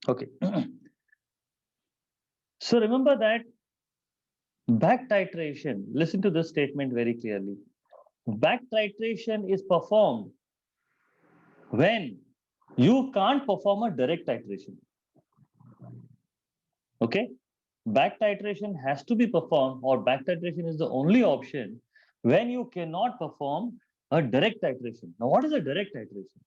Okay. So remember that back titration, listen to this statement very clearly. Back titration is performed when you can't perform a direct titration. Okay. Back titration has to be performed, or back titration is the only option when you cannot perform a direct titration. Now, what is a direct titration?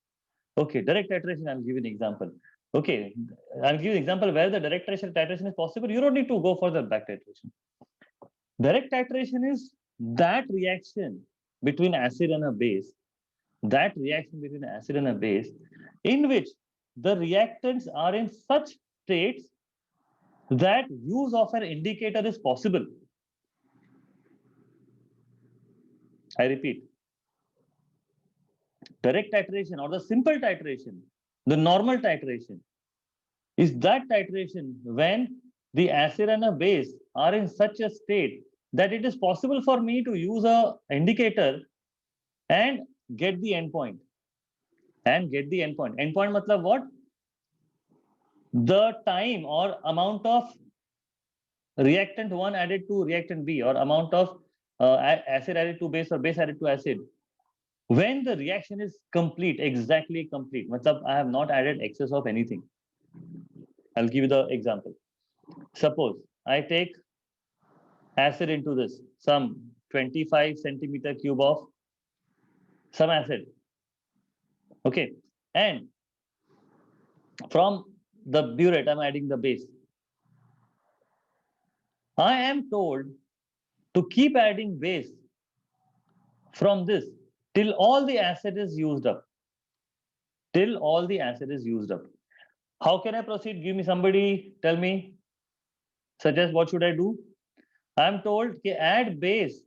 Okay, direct titration, I'll give you an example. Okay, I'll give you an example where the direct titration is possible. You don't need to go for the back titration. Direct titration is that reaction between acid and a base, that reaction between acid and a base, in which the reactants are in such states that use of an indicator is possible. I repeat, direct titration or the simple titration, the normal titration, is that titration when the acid and a base are in such a state that it is possible for me to use a indicator and get the endpoint. And get the endpoint. Endpoint matlab what? The time or amount of reactant 1 added to reactant B, or amount of acid added to base or base added to acid. When the reaction is complete, exactly complete, matlab I have not added excess of anything. I'll give you the example. Suppose I take acid into this, some 25 centimeter cube of some acid. Okay. And from the burette, I'm adding the base. I am told to keep adding base from this till all the acid is used up. Till all the acid is used up. How can I proceed? Give me somebody, tell me, suggest what should I do? I'm told to add base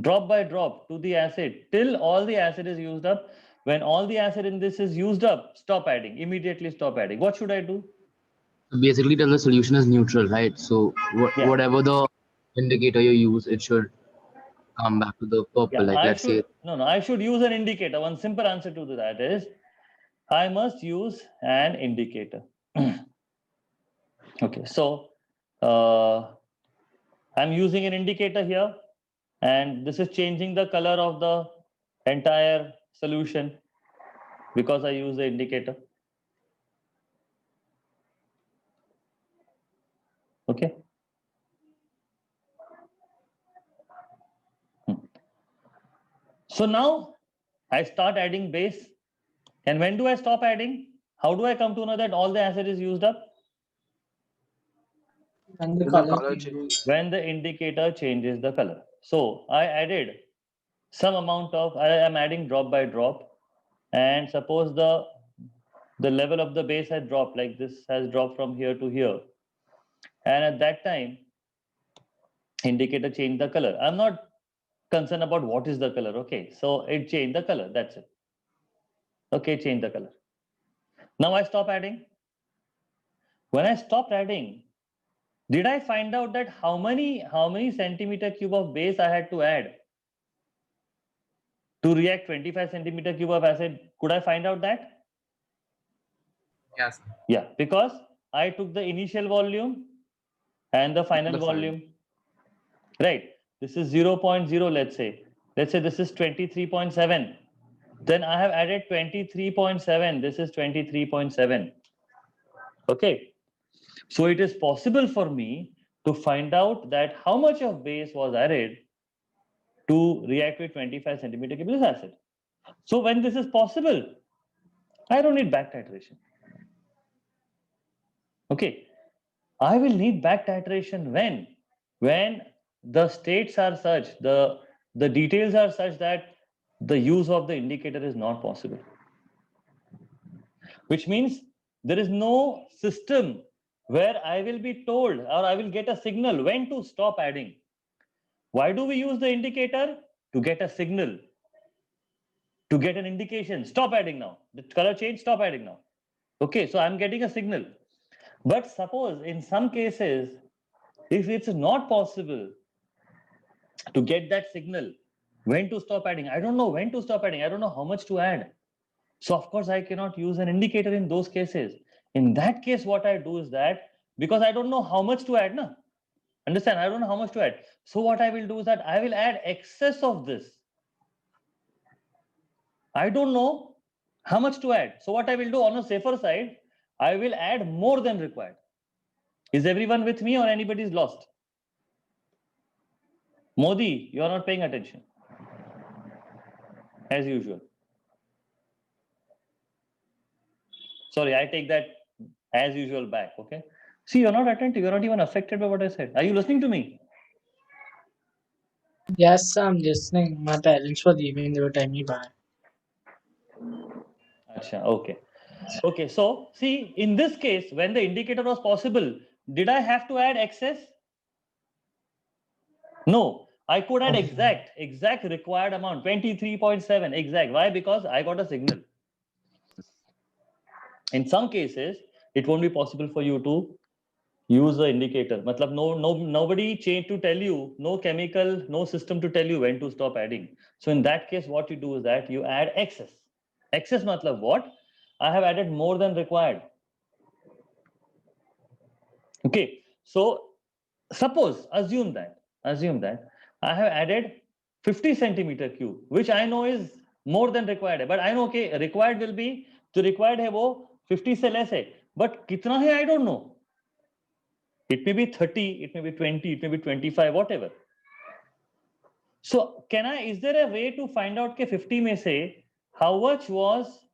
drop by drop to the acid till all the acid is used up. When all the acid in this is used up, stop adding, immediately stop adding. What should I do? Basically, tell the solution is neutral, right? So Yeah, whatever the indicator you use, it should come back to the yeah. purple. Like I let's should, say, no, I should use an indicator. One simple answer to that is I must use an indicator. Okay, so I'm using an indicator here, and this is changing the color of the entire solution because I use the indicator. Okay. So now I start adding base. And when do I stop adding? How do I come to know that all the acid is used up? And the the color color changes. When the indicator changes the color. So I added some amount of, I am adding drop by drop. And suppose the level of the base has dropped, like this has dropped from here to here. And at that time, indicator changed the color. I'm not concerned about what is the color. Okay, so it changed the color. That's it. Okay, change the color. Now I stop adding. When I stopped adding, did I find out that how many centimeter cube of base I had to add to react 25 centimeter cube of acid? Could I find out that? yes, Yeah, because I took the initial volume and the final the final. volume. Right. This is 0.0, let's say. Let's say this is 23.7. Then I have added 23.7. This is 23.7. Okay. So it is possible for me to find out that how much of base was added to react with 25 centimeter cube of acid. So when this is possible, I don't need back titration. Okay. I will need back titration when the states are such, the details are such that the use of the indicator is not possible. Which means there is no system where I will be told or I will get a signal when to stop adding. Why do we use the indicator? To get a signal, to get an indication. Stop adding now. The color change, stop adding now. Okay, so I'm getting a signal. But suppose in some cases, if it's not possible to get that signal, when to stop adding, I don't know when to stop adding, I don't know how much to add. So of course, I cannot use an indicator in those cases. In that case, what I do is that, because I don't know how much to add, na? Understand? I don't know how much to add. So what I will do is that I will add excess of this. I don't know how much to add. So what I will do on a safer side, I will add more than required. Is everyone with me or anybody is lost? Modi, you are not paying attention. As usual. Sorry, I take that as usual back, okay? See, you're not attentive. You're not even affected by what I said. Are you listening to me? Yes, I'm listening. My parents were leaving, they were telling me bye. Achha, okay. Okay, so see, in this case, when the indicator was possible, did I have to add excess? No, I could add Okay. exact required amount, 23.7, exact. Why? Because I got a signal. In some cases, it won't be possible for you to use the indicator. Matlab nobody change to tell you, no chemical, no system to tell you when to stop adding. So in that case, what you do is that you add excess. Excess matlab what? I have added more than required. Okay, so assume that I have added 50 centimeter cube, which I know is more than required, but I know okay, required will be, जो required है वो 50 से less है, but कितना है I don't know. It may be 30, it may be 20, it may be 25, whatever. So is there a way to find out के 50 में से how much was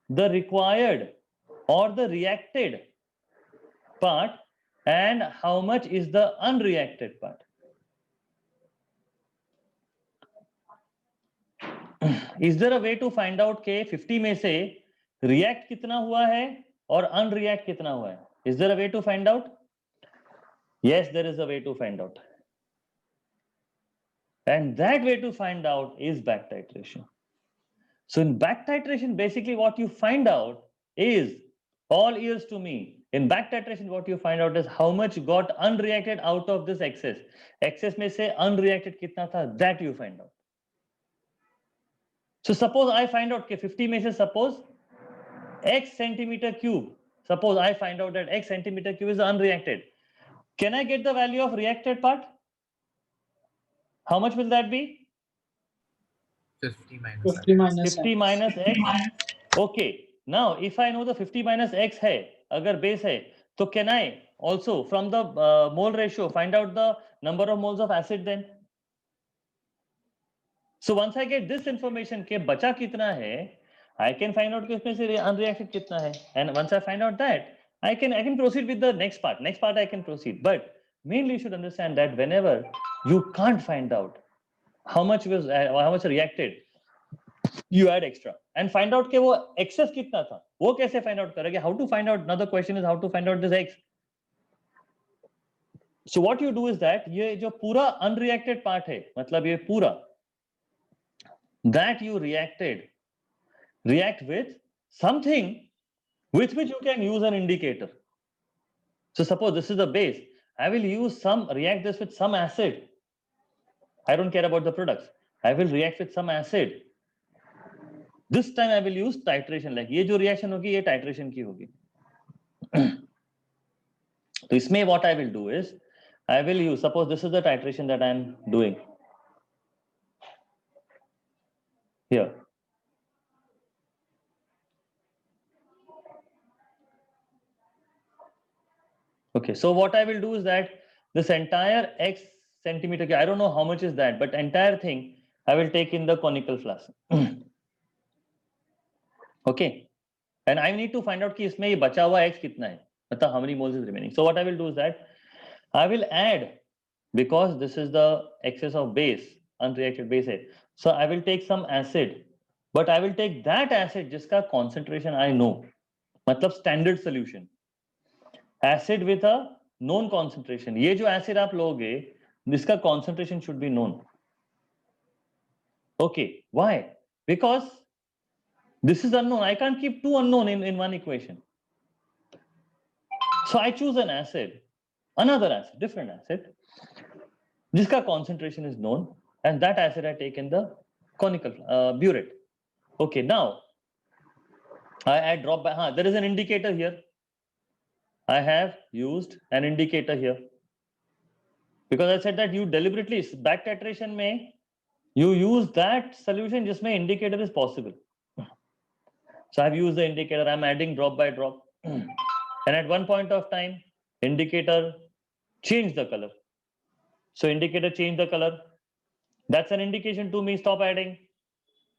the required or the reacted part and how much is the unreacted part? Is there a way to find out के 50 में से react कितना हुआ है और unreact कितना हुआ है? Is there a way to find out? Yes, there is a way to find out. And that way to find out is back titration. So in back titration, basically what you find out is, all ears to me, in back titration what you find out is how much got unreacted out of this excess. Excess में से unreacted कितना था, that you find out. So suppose I find out कि 50 में से suppose x centimeter cube. Suppose I find out that x centimeter cube is unreacted. Can I get the value of reacted part? How much will that be? 50 minus 50 minus 50 X. minus x. Okay. Now, if I know the 50 minus x है, अगर base है, तो can I also from the mole ratio find out the number of moles of acid then? So once I get this information के बचा कितना है, I can find out कि उसमें से unreacted कितना है, and once I find out that, I can proceed with the next part. Next part I can proceed, but mainly you should understand that whenever you can't find out how much reacted, you add extra and find out कि वो excess कितना था, वो कैसे find out करेंगे? How to find out? Another question is how to find out this x. So what you do is that ये जो पूरा unreacted part है, मतलब ये पूरा, that you react with something with which you can use an indicator. So suppose this is the base. I will react this with some acid. I don't care about the products. I will react with some acid. This time I will use titration. Like ये जो reaction होगी ये titration की होगी. तो इसमें what I will do is I will use, suppose this is the titration that I am doing here. Okay, so what I will do is that this entire x centimeter, I don't know how much is that, but entire thing I will take in the conical flask. Okay, and I need to find out कि इसमें ये बचा हुआ x कितना है, मतलब how many moles is remaining. So what I will do is that I will add, because this is the excess of base, unreacted base है, so I will take some acid, but I will take that acid जिसका concentration I know, मतलब standard solution. Acid with a known concentration. ये जो acid आप लोगे, जिसका concentration should be known. Okay, why? Because this is unknown. I can't keep two unknown in one equation. So I choose an acid, another acid, different acid, जिसका concentration is known, and that acid I take in the conical burette. Okay, now I drop by. There is an indicator here. I have used an indicator here because I said that you deliberately back titration में you use that solution जिसमें indicator is possible. So I've used the indicator. I'm adding drop by drop, and at one point of time, indicator changed the color. So indicator changed the color. That's an indication to me. Stop adding.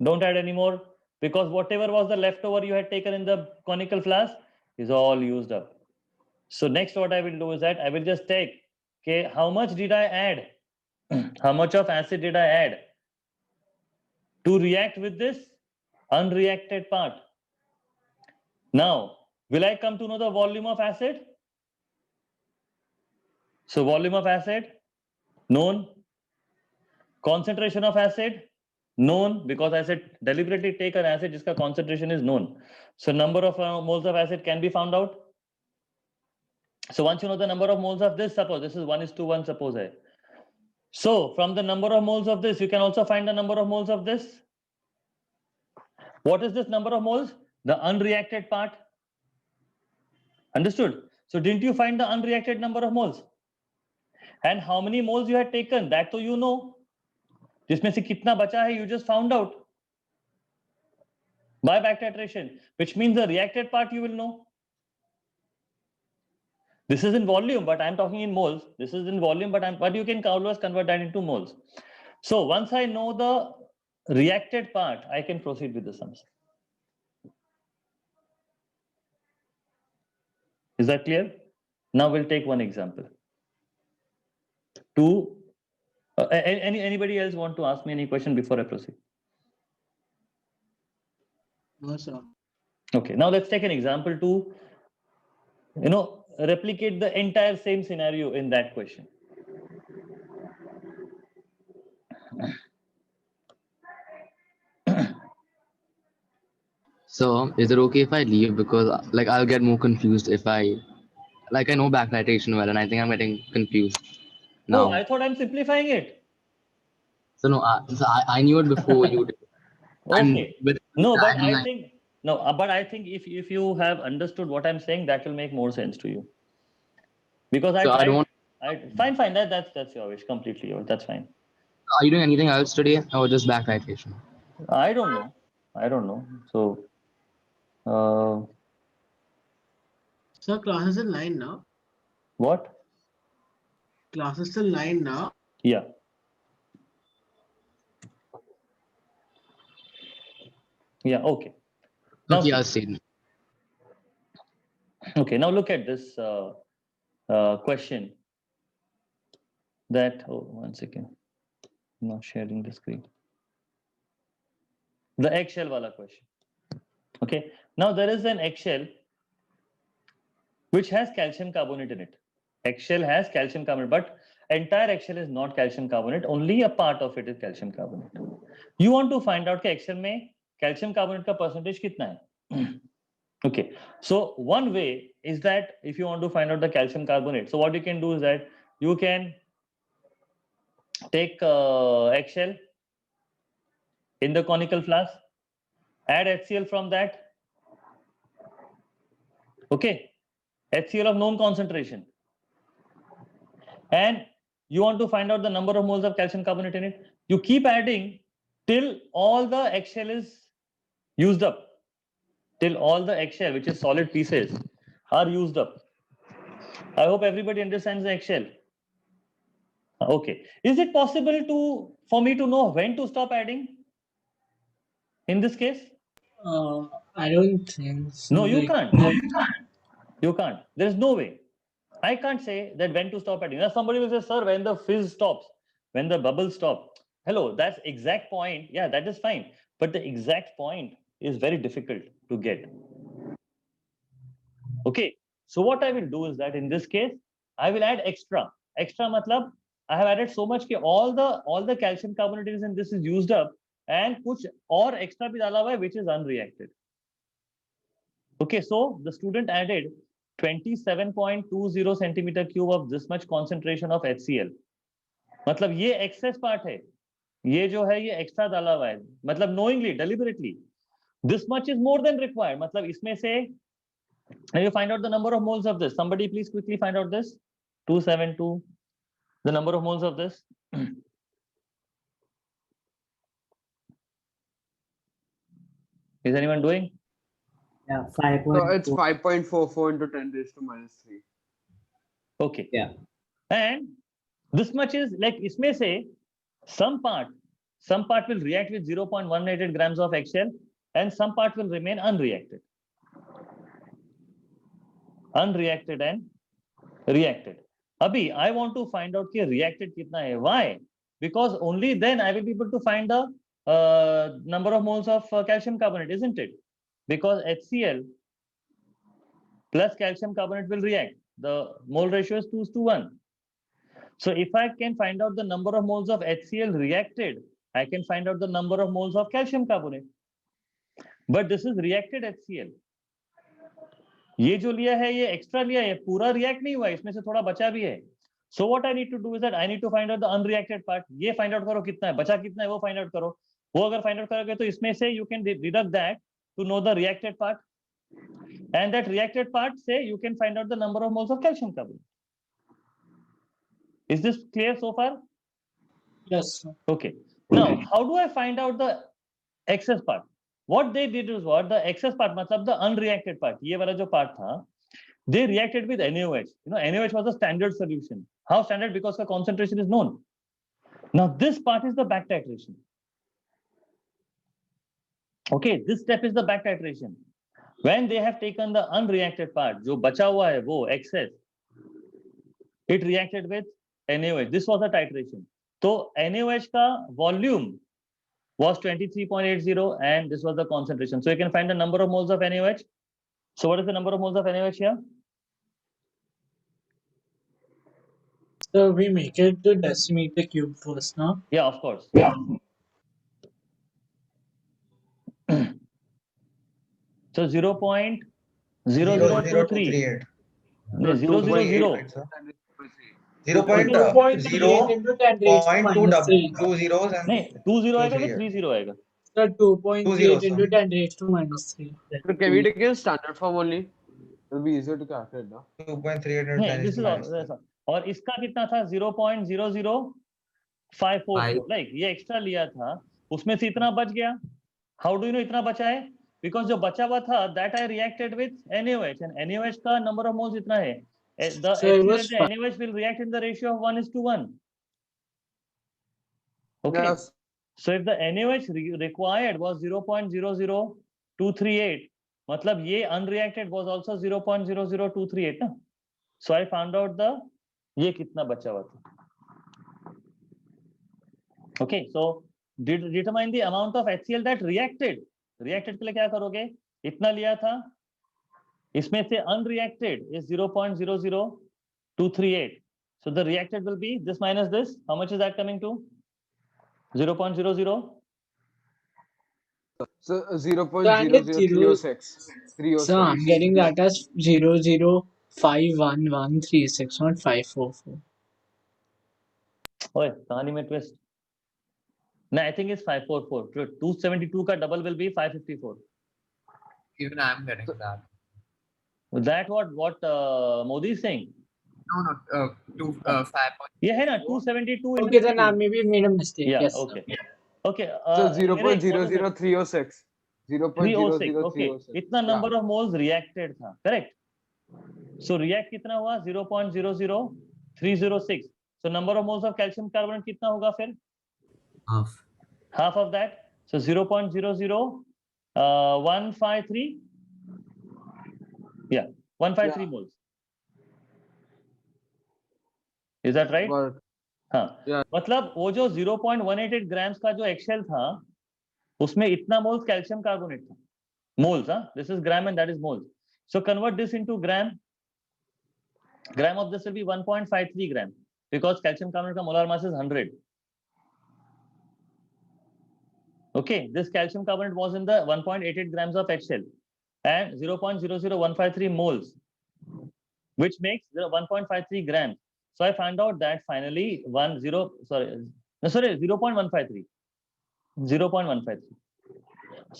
Don't add anymore because whatever was the leftover you had taken in the conical flask is all used up. So next what I will do is that I will just take, okay, how much did I add? How much of acid did I add to react with this unreacted part? Now, will I come to know the volume of acid? So volume of acid, known. Concentration of acid, known, because I said deliberately take an acid jiska concentration is known. So number of moles of acid can be found out. So once you know the number of moles of this, suppose this is 1:1, suppose hai. So from the number of moles of this, you can also find the number of moles of this. What is this number of moles? The unreacted part. Understood? So didn't you find the unreacted number of moles? And how many moles you had taken? That so you know. जिसमें से कितना बचा है, you just found out by back titration, which means the reacted part you will know. This is in volume, but I'm talking in moles. This is in volume, but you can always convert that into moles. So once I know the reacted part, I can proceed with the sums. Is that clear? Now we'll take one example. Anybody else want to ask me any question before I proceed? No, sir. Okay, now let's take an example to, replicate the entire same scenario in that question. So is it okay if I leave, because like I'll get more confused if I know back titration well, and I think I'm getting confused now. Oh, I thought I'm simplifying it. So no, I knew it before you did. Okay. But No, but adding I think no, but I think if you have understood what I'm saying, that will make more sense to you. Because So I don't. fine. That's your wish, completely yours. That's fine. Are you doing anything else today, or just back titration? I don't know. So, Sir, class is in 9 now. what? Class is still 9 now. Yeah. Yeah. Okay. Now, Okay, I'll see. okay. Now look at this question. That 1 second. I'm not sharing the screen. The eggshell wala question. Okay. Now there is an eggshell which has calcium carbonate in it. Eggshell has calcium carbonate, but entire eggshell is not calcium carbonate. Only a part of it is calcium carbonate. You want to find out कि eggshell में calcium carbonate का percentage कितना है? Okay. So one way is that if you want to find out the calcium carbonate, so what you can do is that you can take eggshell in the conical flask, add HCl from that. Okay. HCl of known concentration. And you want to find out the number of moles of calcium carbonate in it. You keep adding till all the eggshell is used up. Till all the eggshell, which is solid pieces, are used up. I hope everybody understands the eggshell. Okay. Is it possible for me to know when to stop adding? In this case? I don't think so. No, you can't. You can't. There is no way. I can't say that when to stop adding. Now somebody will say, sir, when the fizz stops, when the bubbles stop. Hello, that's exact point. Yeah, that is fine. But the exact point is very difficult to get. Okay. So what I will do is that in this case, I will add extra. Extra matlab, I have added so much that all the calcium carbonate in this is used up, and kuch or extra bhi dala hua hai, which is unreacted. Okay, so the student added 27.20 centimeter cube of this much concentration of HCl. मतलब ये excess part है, ये जो है ये extra डाला हुआ है, मतलब knowingly, deliberately. This much is more than required. मतलब इसमें से And you find out the number of moles of this. Somebody please quickly find out this. 272, the number of moles of this. Is anyone doing? Yeah, So it's 5.4. 5.44 into 10 raised to minus 3. Okay. Yeah. And this much is like isme se some part will react with 0.188 grams of eggshell and some part will remain unreacted. Unreacted and reacted. Abhi, I want to find out ki reacted kitna hai. Why? Because only then I will be able to find the number of moles of calcium carbonate, isn't it? Because HCl plus calcium carbonate will react. The mole ratio is 2:1. So if I can find out the number of moles of HCl reacted, I can find out the number of moles of calcium carbonate. But this is reacted HCl. ये जो लिया है ये extra लिया है, पूरा react नहीं हुआ, इसमें से थोड़ा बचा भी है. So what I need to do is that I need to find out the unreacted part. ये find out करो कितना है, बचा कितना है वो find out करो. वो अगर find out करोगे तो इसमें से you can deduct that to know the reacted part. And that reacted part say you can find out the number of moles of calcium carbonate. Is this clear so far? Yes, sir. Okay. Now, how do I find out the excess part? What they did is what the excess part, matlab the unreacted part, ये वाला जो part था, they reacted with NaOH. You know, NaOH was a standard solution. How standard? Because the concentration is known. Now, this part is the back titration. Okay, this step is the back titration. When they have taken the unreacted part, जो बचा हुआ है वो excess, it reacted with NaOH. This was a titration. So NaOH का volume was 23.80 and this was the concentration. So you can find the number of moles of NaOH. So what is the number of moles of NaOH here? So we make it to decimeter cube first, no? Yeah, of course. So 0.0023. 0.0023. No, 000. 0.38 into 10 raised to minus 3. 2 zeros and नहीं 20 आएगा कि 238. 30 आएगा? So 2.38 into sorry. 10 raised to minus 3. So can we take a standard form only? It'll be easier to calculate now. 2.38 and नहीं 10 this is is minus all. 3. और इसका कितना था 0.00544 Five. Like ये एक्स्ट्रा लिया था उसमें से इतना बच गया. हाउ डू यू नो इतना बचा है? बिकॉज जो बचा हुआ था that I reacted with NaOH and NaOH का नंबर ऑफ मोल्स इतना है. The So it HCl was and the NaOH will react in the ratio of 1:1. Okay. Yes. So if the NaOH required was 0.00238, मतलब ये unreacted was also 0.00238 ना. So I found out the ये कितना बचा हुआ था. Okay, so determine the amount of HCl that reacted. Reacted के लिए क्या करोगे? इतना लिया था. इसमें से unreacted is 0.00238. So the reacted will be this minus this. How much is that coming to? 0.00. So 0.00306. So I'm getting that as 0.0511136, not 544. ओए कहानी में twist. No, I think it's 544. 272 का double will be 554. Even I'm getting that. That what Modi is saying. No, 5. ये है ना 272. Okay, then I maybe made a mistake. Yeah. Yes. Okay. Okay. So Nirek, what was it? 0.00306. 306. Okay. 0.00306. इतना number of moles reacted था. Correct. So react कितना हुआ? 0.00306. So number of moles of calcium carbonate कितना होगा फिर? Half. Half of that. So 0.00153. Yeah, 153 Yeah. moles. Is that right? But हाँ. Yeah. मतलब वो जो 0.188 grams का जो एक्सेल था उसमें इतना मोल्स कैल्शियम कार्बोनेट था. Moles, huh? This is gram and that is moles. So convert this into gram. Gram of this will be 1.53 gram because calcium carbonate का molar mass is 100. Okay, this calcium carbonate was in the 1.88 grams of HCl and 0.00153 moles, which makes 1.53 grams. So I found out that finally 0.153. 0.153.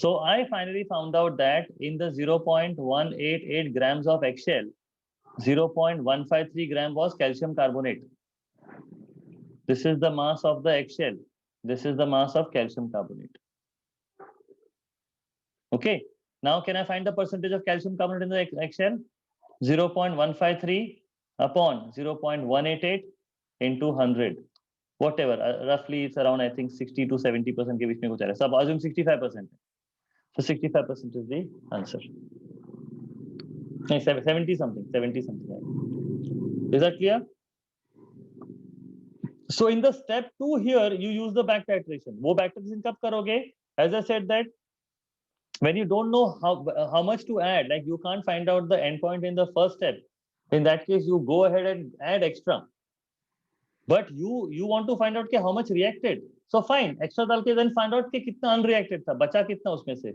So I finally found out that in the 0.188 grams of eggshell, 0.153 gram was calcium carbonate. This is the mass of the eggshell. This is the mass of calcium carbonate. Okay. Now can I find the percentage of calcium carbonate in the eggshell? 0.153 upon 0.188 into 100. Whatever, roughly it's around, I think 60 to 70% के बीच में कुछ आ रहा है. So assume 65%. So 65% is the answer. No, 70 something. Is that clear? So in the step 2 here, you use the back titration. वो back titration कब करोगे? As I said that when you don't know how much to add, like you can't find out the endpoint in the first step. In that case, you go ahead and add extra. But you want to find out कि how much reacted. So fine, extra डाल के then find out कि कितना unreacted था, बचा कितना उसमें से.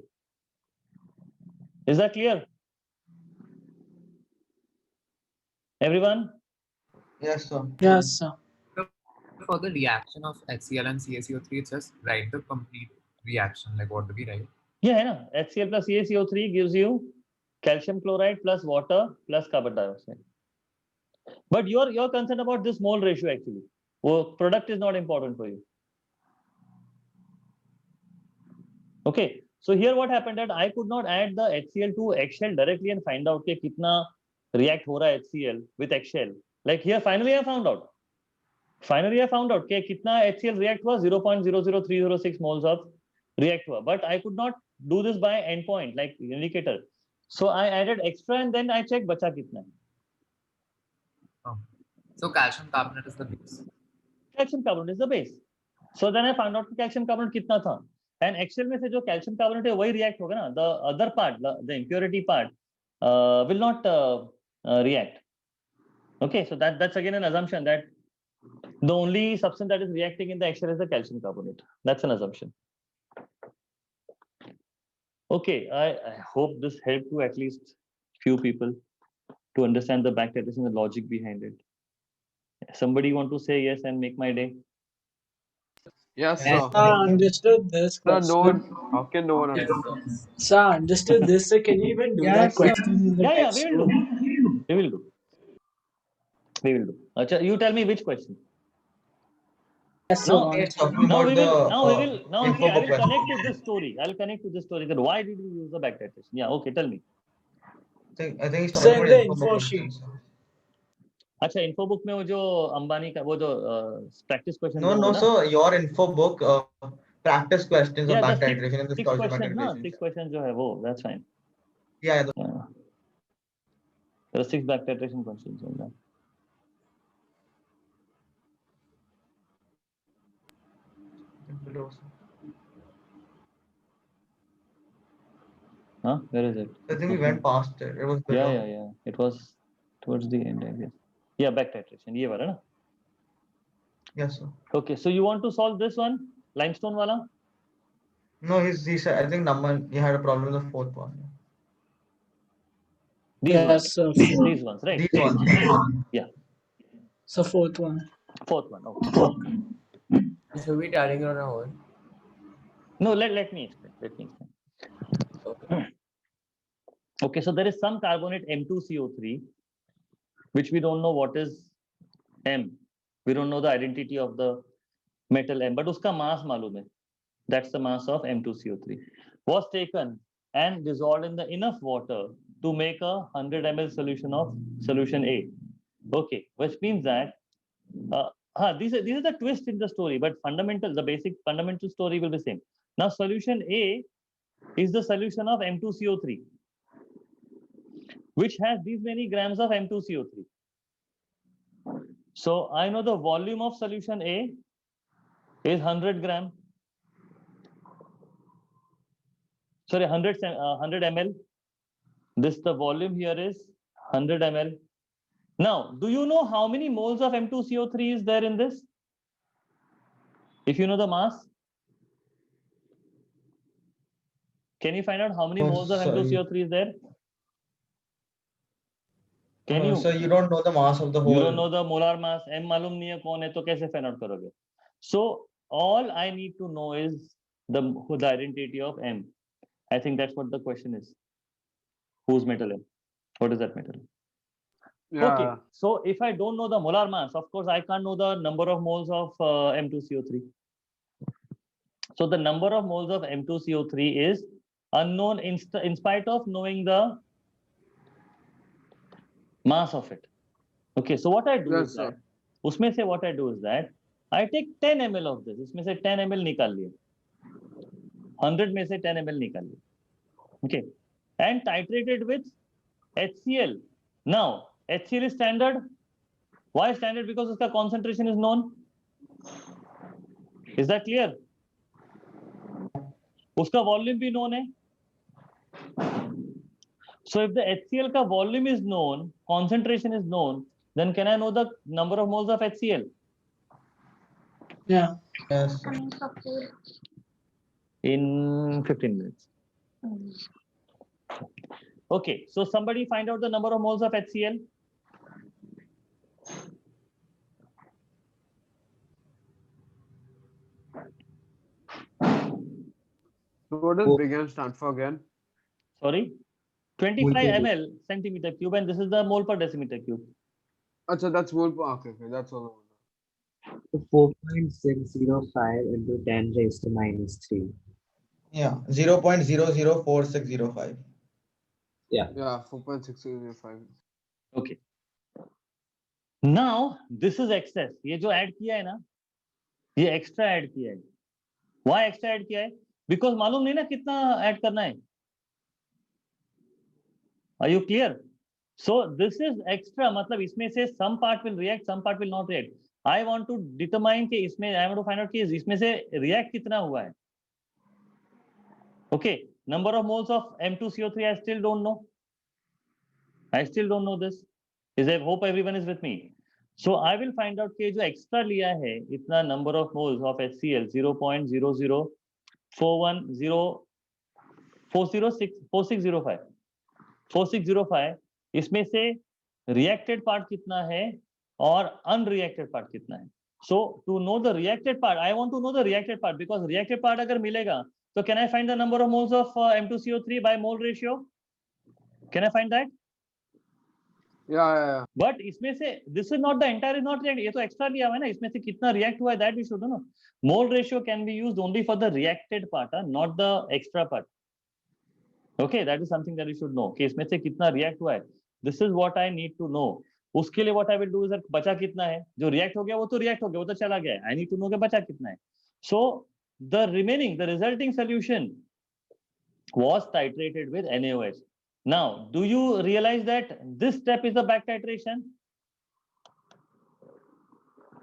Is that clear? Everyone? Yes, sir. Yes, sir. For the reaction of HCl and CaCO3, it's just write the complete reaction. Like what do we write? Yeah, है ना. HCl plus CaCO3 gives you calcium chloride plus water plus carbon dioxide. But you're concerned about this mole ratio actually. Well, product is not important for you. Okay. So here what happened that I could not add the HCl to eggshell directly and find out कि कितना react हो रहा है HCl with eggshell. Like here finally I found out. कि कितना HCl react हुआ 0.00306 moles of react हुआ. But I could not do this by endpoint like indicator. So I added extra and then I checked बचा कितना. So calcium carbonate is the base. Calcium carbonate is the base. So then I found out कि calcium carbonate कितना था. And eggshell में से जो calcium carbonate है वही react होगा ना. The other part, the impurity part, will not react. Okay, so that's again an assumption that the only substance that is reacting in the eggshell is the calcium carbonate. That's an assumption. Okay, I hope this helped to at least few people to understand the back titration, the logic behind it. Somebody want to say yes and make my day? Yes, Yes, sir. I understood this Sir, no one. question. How can no one understand? Sir, I understood this. So can you even do that question in the Yeah, next we will room? do. We will do. Acha, you tell me which question. Yes, sir. No, one It's second. talking Now about we the will. Now see, info I book will question. connect to this story. I'll connect to this story. That why did you use the back titration? Yeah. Okay. Tell me. I think it's Sir, talking in about the info info book sheet. questions. अच्छा info book में वो जो अंबानी का वो जो practice question No, था वो no, ना? so your info book practice questions of Yeah, the back six titration and the six stoichiometric questions ना, relationship. 6 questions जो है वो, that's fine. Yeah, There are 6 back titration questions in that. Huh? Where is it? I think we went past it. It was below. Yeah. It was towards the end, I guess. Yeah, back titration. ये वाला ना? Yes, sir. Okay, so you want to solve this one, limestone वाला? No, he said, I think Naman, he had a problem with the fourth one. These ones. Yes, sir. These ones, right? These ones. Yeah. So fourth one. Fourth one. Okay. Should we turning on our own? No, let me explain. Okay, so there is some carbonate M2CO3, which we don't know what is M. We don't know the identity of the metal M, but uska mass malum hai. That's the mass of M2CO3. Was taken and dissolved in the enough water to make a 100 ml solution of solution A. Okay, which means that these are the twists in the story, but the basic fundamental story will be same. Now solution A is the solution of M2CO3, which has these many grams of M2CO3. So I know the volume of solution A is 100 gram. Sorry, 100 ml. The volume here is 100 ml. Now, do you know how many moles of M2CO3 is there in this? If you know the mass, can you find out how many Oh, moles of sorry. M2CO3 is there? Can you? So you don't know the mass of the whole. You don't know the molar mass. M मालूम नहीं है कौन है तो कैसे find out करोगे? So all I need to know is the identity of M. I think that's what the question is. Whose metal M? What is that metal? Yeah. Okay, so if I don't know the molar mass, of course, I can't know the number of moles of M2CO3. So the number of moles of M2CO3 is unknown in spite of knowing the mass of it. Okay, so what I do Yes, is sir. that, उसमें से what I do is that I take 10 ml of this. इसमें से 10 ml निकाल लिया. 100 में से 10 ml निकाल लिया. Okay, and titrated with HCl. Now HCl is standard. Why standard? Because उसका concentration is known. Is that clear? उसका volume भी known है. So if the HCl का volume is known, concentration is known, then can I know the number of moles of HCl? Yeah. Yes. In 15 minutes. Okay, so somebody find out the number of moles of HCl. So what does big M stand for again? Sorry, 25 ml centimeter cube, and this is the mole per decimeter cube. Acha, that's mole per. Okay, that's all. 4.605 into 10 raised to minus 3. Yeah, 0.004605. Yeah, 4.605. Okay. Now this is excess. ये जो add किया है ना, ये extra add किया है. Why extra add किया है? Because मालूम नहीं ना कितना ऐड करना है. Are you clear? So this is extra. मतलब इसमें से some part will react, some part will not react. I want to determine कि इसमें I want to find out कि इसमें से react कितना हुआ है. Okay, number of moles of M2CO3 I still don't know. I still don't know this. I hope everyone is with me. So I will find out कि जो extra लिया है इतना number of moles of HCl 0.0040605 इसमें से reacted part कितना है और unreacted part कितना है. So to know the reacted part, I want to know the reacted part because reacted part अगर मिलेगा so can I find the number of moles of M2CO3 by mole ratio? Can I find that? Yeah. But इसमें से this is not the entire is not react. ये तो extra लिया हुआ है ना, इसमें से कितना react हुआ है that we should know. Mole ratio can be used only for the reacted part, not the extra part. Okay, that is something that you should know. कि इसमें से कितना react हुआ है. This is what I need to know. उसके लिए what I will do is बचा कितना है. जो react हो गया वो तो react हो गया, वो तो चला गया है. I need to know कि बचा कितना है. So the resulting solution was titrated with NaOH. Now, do you realize that this step is a back titration?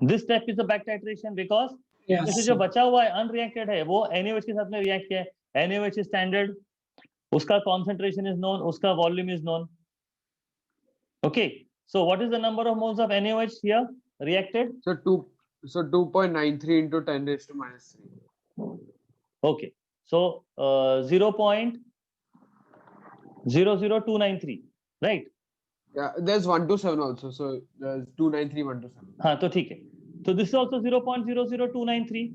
This step is a back titration because Yes. इसमें से जो बचा हुआ है unreacted है वो NaOH के साथ में react किया है. NaOH is standard. उसका concentration is known. उसका volume is known. Okay. So what is the number of moles of NaOH here reacted? So 2.93 into 10 raised to minus 3. Okay. So 0.00293, right? Yeah, there's 127 also. So there's 293, 127. हाँ तो ठीक है. So this is also 0.00293.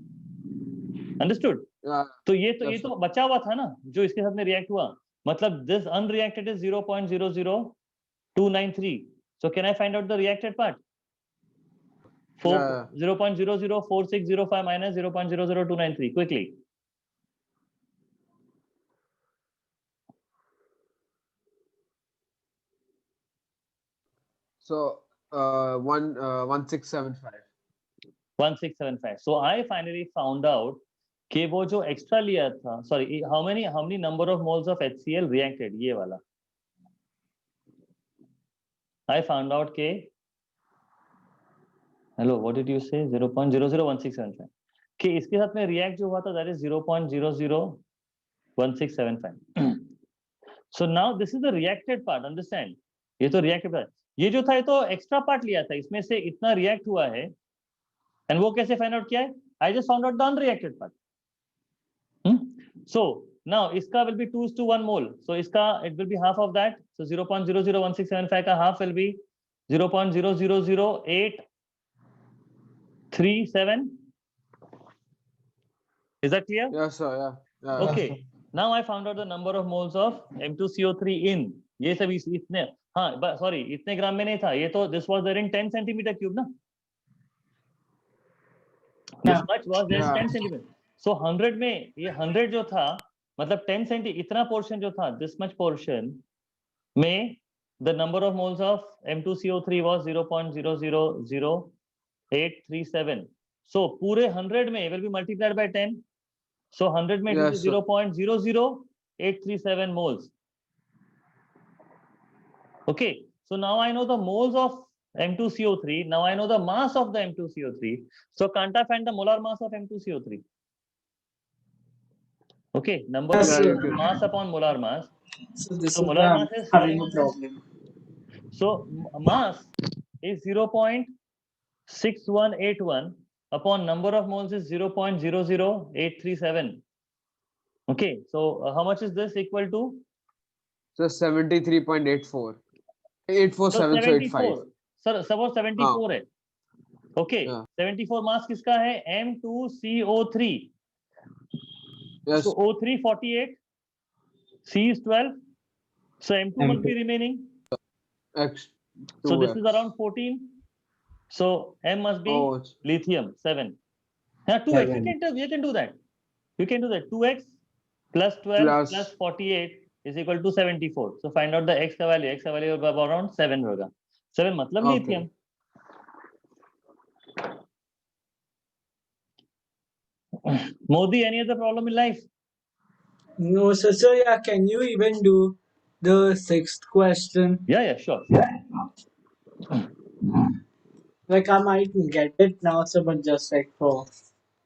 Understood? Yeah. तो ये Yes, तो बचा हुआ था ना जो इसके साथ में रिएक्ट हुआ. मतलब this unreacted is 0.00293. So can I find out the reacted part? 0.004605 minus 0.00293 quickly. So 1675. 1675. So I finally found out कि वो जो extra लिया था, sorry, how many number of moles of HCl reacted, ये वाला. I found out कि, hello, what did you say? 0.001675. कि इसके साथ में react जो हुआ था that is 0.001675. So now this is the reacted part, understand? ये तो reacted part. ये जो था ये तो extra part लिया था, इसमें से इतना react हुआ है. And वो कैसे find out किया है? I just found out the unreacted part. So now इसका will be 2:1 mole. So इसका it will be half of that. So 0.001675 का half will be 0.000837. Is that clear? Yes, sir. Yeah. Okay. Now I found out the number of moles of M2CO3 in. ये सब इतने, हाँ sorry, इतने ग्राम में नहीं था ये तो, this was there in 10 centimeter cube ना. This Yeah. much was there in Yeah. 10 centimeter. So 100 में ये 100 जो था मतलब 10 centi इतना portion जो था, this much portion में the number of moles of M2CO3 was 0.000837. So पूरे 100 में will be multiplied by 10. So 100 में Yes, sir. 0.00837 moles. Okay, so now I know the moles of M2CO3. Now I know the mass of the M2CO3. So can't I find the molar mass of M2CO3? Okay, number Yes, of sir. mass upon molar mass. So this So is molar where mass I'm is having a problem. So mass is 0.6181 upon number of moles is 0.00837. Okay, so how much is this equal to? So 73.84. 84785. Sir, suppose 74 है. Okay, Yeah. 74 mass किसका है? M2CO3. Yes. So O3 48, C is 12. So M2 must be remaining. X. So this is 2x. around 14. So M must be Oh, it's- lithium 7. Yeah, 2x. You 7. can do that. You can do that. 2x plus 12 Plus- plus 48 is equal to 74. So find out the x का value. X का value होगा around 7 होगा. 7 मतलब Okay. lithium. Modi, any other problem in life? No, so yeah, can you even do the sixth question? Yeah, sure. Like I might get it now, so but just like for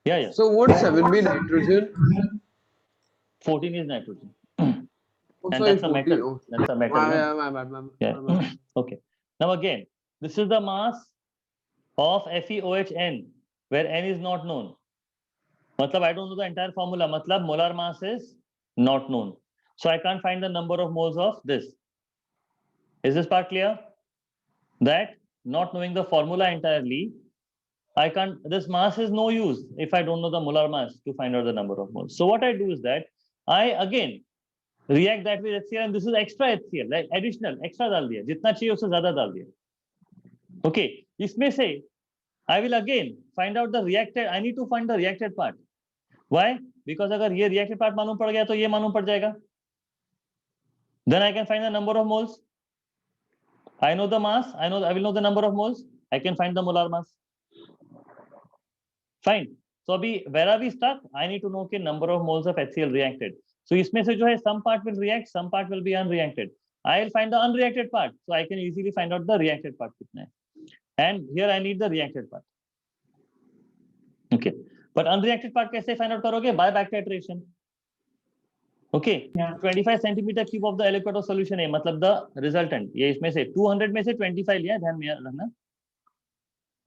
Yeah. So would 7 be nitrogen? 14 is nitrogen. Oh, And sorry, that's a 14. metal. Oh. That's a metal. no? My bad. Yeah. My bad. Okay. Now again, this is the mass of FeOHN, where N is not known. Matlab, I don't know the entire formula. Matlab, molar mass is not known. So I can't find the number of moles of this. Is this part clear? That not knowing the formula entirely, I can't, this mass is no use if I don't know the molar mass to find out the number of moles. So what I do is that I again react that with HCl, and this is extra HCl, like additional, extra डाल दिया, जितना चाहिए उससे ज़्यादा डाल दिया. Okay, इसमें से I will again find out the reacted. I need to find the reacted part. Why? Because अगर ये reacted part मालूम पड़ गया तो ये मालूम पड़ जाएगा. Then I can find the number of moles. I know the mass. I will know the number of moles. I can find the molar mass. Fine. So अभी where are we stuck? I need to know के number of moles of HCl reacted. So इसमें से जो है some part will react, some part will be unreacted. I will find the unreacted part, so I can easily find out the reacted part कितना है. And here I need the reacted part. Okay. But unreacted part कैसे find out करोगे? By back titration. Okay. Yeah. 25 centimeter cube of the electrolyte solution है, मतलब the resultant. ये इसमें से 200 में से 25 लिया, ध्यान में रखना.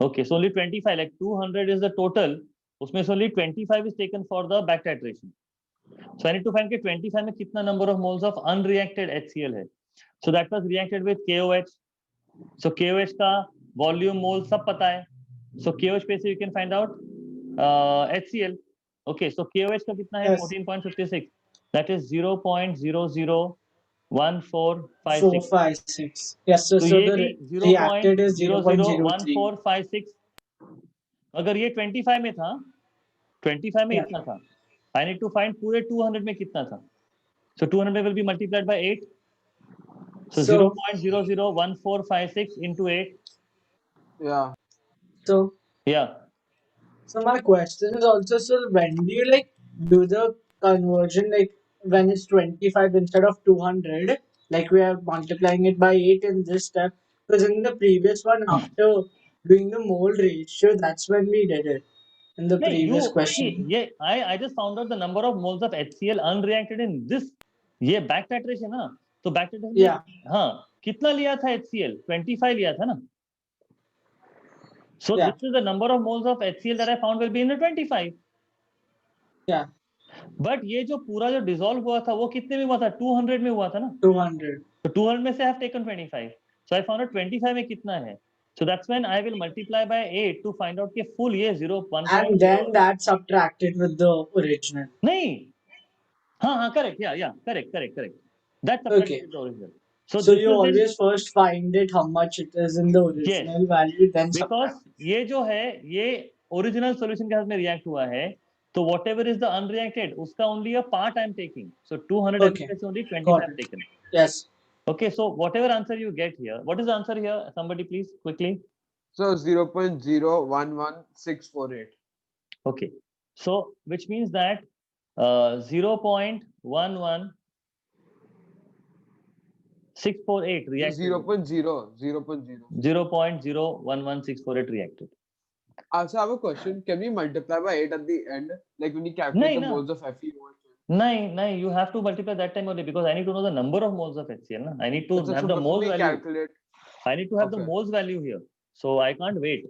Okay, so only 25, like 200 is the total. उसमें से only 25 is taken for the back titration. So I need to find के 25 में कितना number of moles of unreacted HCl है. So that was reacted with KOH. So KOH का volume mole सब पता है. So KOH पे से you can find out HCl. Okay, so KOH का कितना है? Yes. 14.56. That is 0.001456. 456. Yes, so ये the भी reacted is 0.03. 0.001456. अगर ये 25 में था, 25 में Yeah. इतना था. I need to find पूरे 200 में कितना था. So 200 will be multiplied by 8. So, So- 0.001456 into 8. Yeah. So Yeah. So my question is also, so when do you like do the conversion, like when it's 25 instead of 200, like we are multiplying it by 8 in this step, because in the previous one, after doing the mole ratio, that's when we did it in the No, previous you question. see, yeah, I just found out the number of moles of HCl unreacted in this. ये back titration ना, तो back titration में, Yeah. हाँ, कितना लिया था HCl? 25 लिया था ना. So Yeah. this is the number of moles of HCl that I found will be in the 25. Yeah, But ये जो पूरा जो dissolve हुआ था वो कितने में हुआ था? 200 में हुआ था ना. 200. So 200 में से I have taken 25. So I found out 25 में कितना है. So that's when I will multiply by 8 to find out कि full ये 0.1. And then that's subtracted with the original. नहीं. Correct. Yeah, correct. That's Okay. subtracted with the original. So So this you is in, always first find it how much it is in the original value, then because subtract. ये जो है ये original solution के साथ में react हुआ है, तो whatever is the unreacted, उसका only a part I'm taking. So 200 Okay. ml is only Got 25 it. taken. Yes. Okay, so whatever answer you get here, what is the answer here? Somebody please quickly. So 0.011648. Okay, so which means that 0.11648 reacted. 0.0. 0.01168 reacted. Also, I have a question. Can we multiply by 8 at the end? Like when you calculate the moles of FeOH? No, you have to multiply that time only because I need to know the number of moles of HCl. Na? I need to So have the before moles we value. calculate. I need to have the Okay. moles value here. So I can't wait.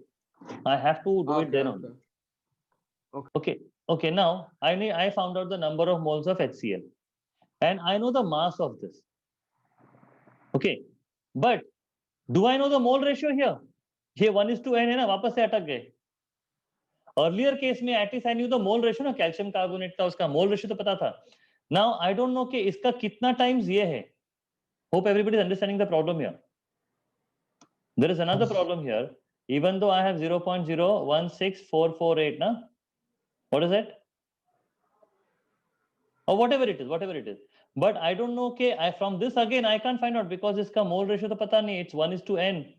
I have to do it then only. Okay. Now I found out the number of moles of HCl, and I know the mass of this. Okay, but do I know the mole ratio here? ये 1:n है ना, वापस से अटक गए. Earlier case में at least I knew the mole ratio ना, calcium carbonate का उसका mole ratio तो पता था. Now I don't know कि इसका कितना times ये है. Hope everybody is understanding the problem here. There is another problem here. Even though I have 0.016448, na? What is it? Or whatever it is. But I don't know, okay, from this again, I can't find out because iska mole ratio to pata nahi, it's 1:n.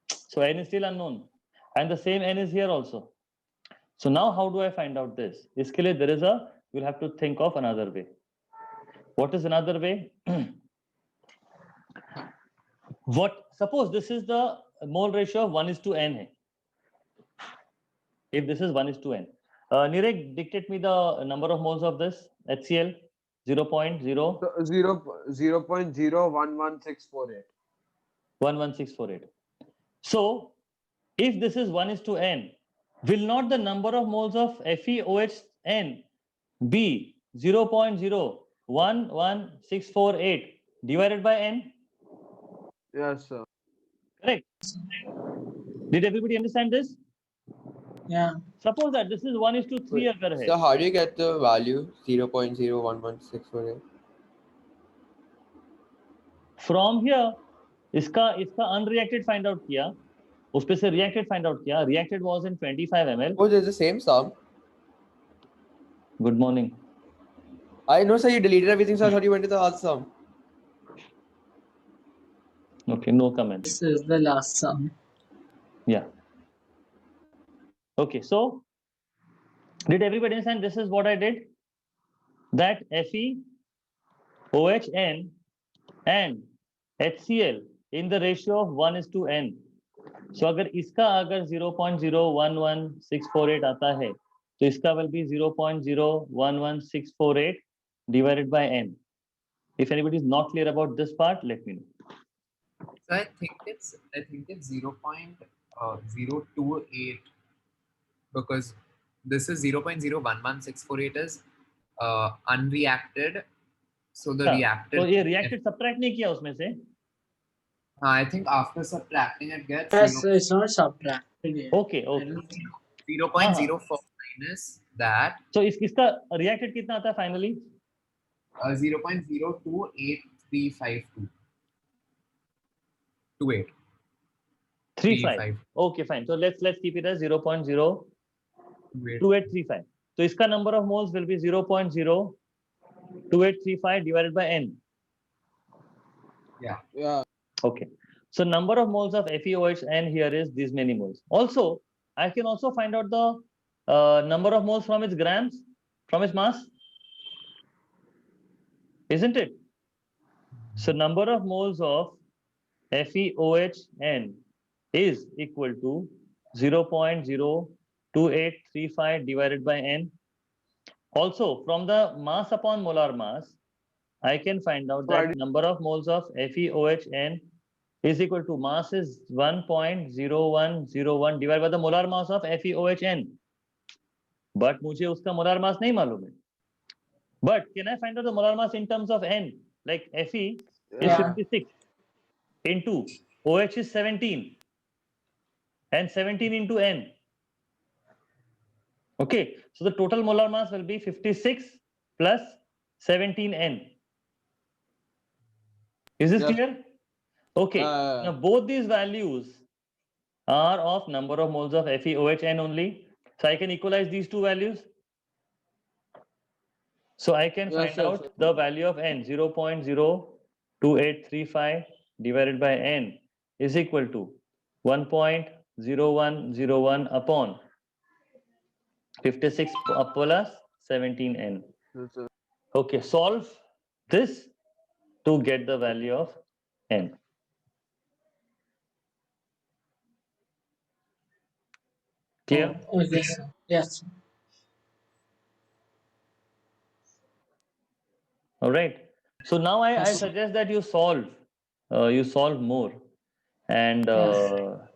So n is still unknown. And the same n is here also. So now how do I find out this? Iske liye you'll have to think of another way. What is another way? Suppose this is the mole ratio of 1:n. Hai. If this is 1:n. Nirek, dictate me the number of moles of this HCl 0.0. So 0.01168. 11648. So if this is 1:n, will not the number of moles of FeOHn be 0.01168 divided by n? Yes, sir. Correct. Did everybody understand this? Yeah. Suppose that this is 1:3 agar hai. So how do you get the value 0.011648? From here, इसका unreacted find out किया, उस पे से reacted find out किया. Reacted was in 25 ml. Oh, there's the same sum. Good morning. I know, sir. You deleted everything, so I thought you went to the last sum. Okay, no comment. This is the last sum. Yeah. Okay, so did everybody understand? This is what I did. That FeOHn and HCl in the ratio of 1:n. So अगर 0.011648 आता है, तो इसका will be 0.011648 divided by n. If anybody is not clear about this part, let me know. So I think it's 0.028 because this is 0.01168 is unreacted. So the reacted. तो ये reacted subtract नहीं किया उसमें से? I think after subtracting it gets. Yes, it's not subtracted yet. Okay. 0.04 minus that. So इसका reacted कितना आता है finally? 0.028352. 35. Okay, fine. So let's keep it as 0.02835. So इसका number of moles will be 0.02835 divided by n. Yeah. Okay. So number of moles of FeOHn here is these many moles. Also, I can also find out the number of moles from its grams, from its mass. Isn't it? So number of moles of FeOHn is equal to 0.02835 divided by n. Also, from the mass upon molar mass, I can find out that number of moles of FeOHn is equal to mass is 1.0101 divided by the molar mass of FeOHn. But मुझे उसका molar mass नहीं मालूम है. But can I find out the molar mass in terms of n? Like Fe is 56 into OH is 17 and 17 into n. Okay, so the total molar mass will be 56 plus 17n. Is this Yeah. clear? Okay. Now both these values are of number of moles of FeOHn only. So I can equalize these two values. So I can Yeah, find sure, out sure. the value of n, 0.02835 divided by n is equal to 1.0101 upon 56 plus 17n. Yes, sir. Okay, solve this to get the value of n. Clear? Oh, yes, sir. Yes. Sir. All right. So now I Yes. suggest that you solve more and Yes.